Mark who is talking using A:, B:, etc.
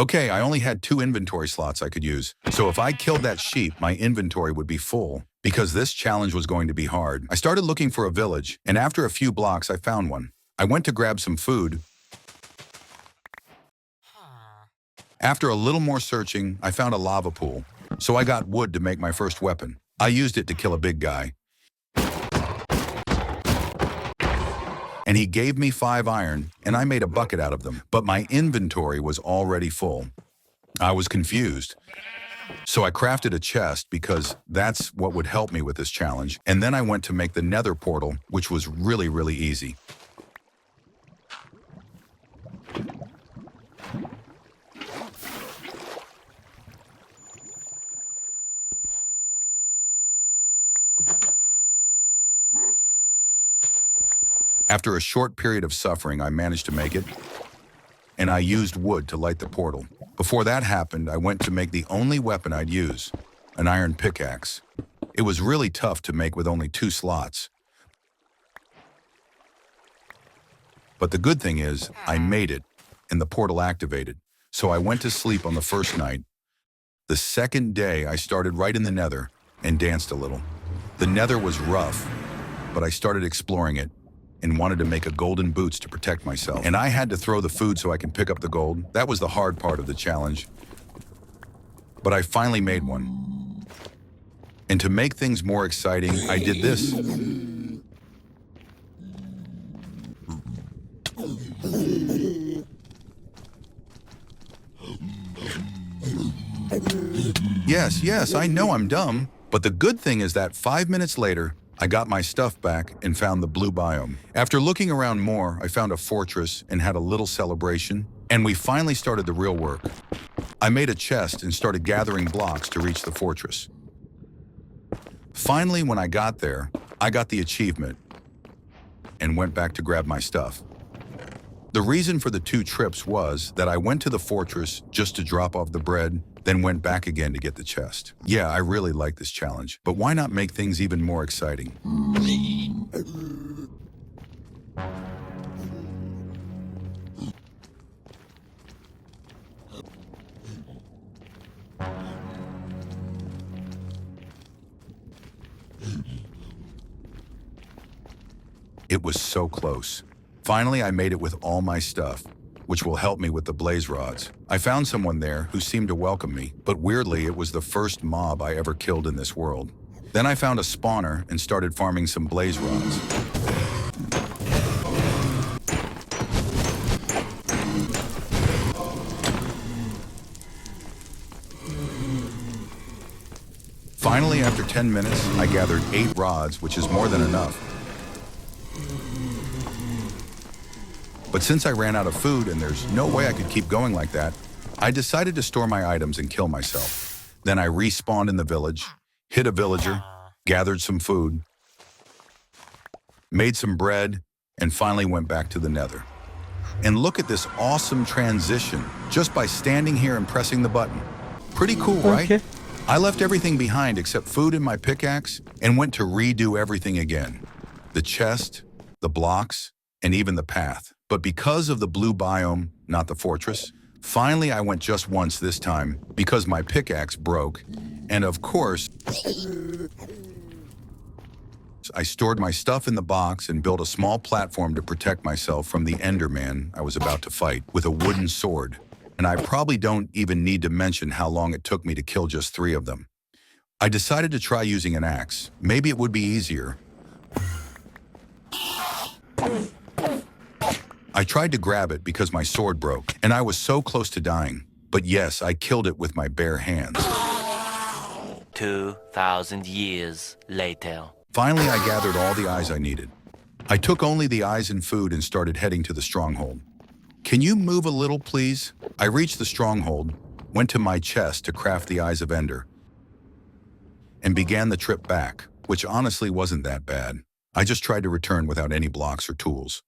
A: Okay, I only had 2 inventory slots I could use. So if I killed that sheep, my inventory would be full. Because this challenge was going to be hard, I started looking for a village, and after a few blocks, I found one. I went to grab some food. After a little more searching, I found a lava pool. So I got wood to make my first weapon. I used it to kill a big guy. And he gave me 5 iron, and I made a bucket out of them. But my inventory was already full. I was confused. So I crafted a chest because that's what would help me with this challenge. And then I went to make the nether portal, which was really easy. After a short period of suffering, I managed to make it, and I used wood to light the portal. Before that happened, I went to make the only weapon I'd use, an iron pickaxe. It was really tough to make with only 2 slots. But the good thing is, I made it, and the portal activated. So I went to sleep on the first night. The second day, I started right in the nether and danced a little. The nether was rough, but I started exploring it and wanted to make a golden boots to protect myself. And I had to throw the food so I can pick up the gold. That was the hard part of the challenge. But I finally made one. And to make things more exciting, I did this. Yes, I know I'm dumb. But the good thing is that 5 minutes later, I got my stuff back and found the blue biome. After looking around more, I found a fortress and had a little celebration, and we finally started the real work. I made a chest and started gathering blocks to reach the fortress. Finally, when I got there, I got the achievement and went back to grab my stuff. The reason for the 2 trips was that I went to the fortress just to drop off the bread, then went back again to get the chest. Yeah, I really like this challenge, but why not make things even more exciting? It was so close. Finally, I made it with all my stuff, which will help me with the blaze rods. I found someone there who seemed to welcome me, but weirdly, it was the first mob I ever killed in this world. Then I found a spawner and started farming some blaze rods. Finally, after 10 minutes, I gathered 8 rods, which is more than enough. But since I ran out of food and there's no way I could keep going like that, I decided to store my items and kill myself. Then I respawned in the village, hit a villager, gathered some food, made some bread, and finally went back to the nether. And look at this awesome transition just by standing here and pressing the button. Pretty cool, right?
B: Okay.
A: I left everything behind except food and my pickaxe and went to redo everything again. The chest, the blocks, and even the path. But because of the blue biome, not the fortress, finally I went just once this time because my pickaxe broke. And of course, I stored my stuff in the box and built a small platform to protect myself from the Enderman I was about to fight with a wooden sword. And I probably don't even need to mention how long it took me to kill just 3 of them. I decided to try using an axe. Maybe it would be easier. I tried to grab it because my sword broke, and I was so close to dying. But yes, I killed it with my bare hands.
C: 2,000 years later.
A: Finally, I gathered all the eyes I needed. I took only the eyes and food and started heading to the stronghold. Can you move a little, please? I reached the stronghold, went to my chest to craft the Eyes of Ender, and began the trip back, which honestly wasn't that bad. I just tried to return without any blocks or tools.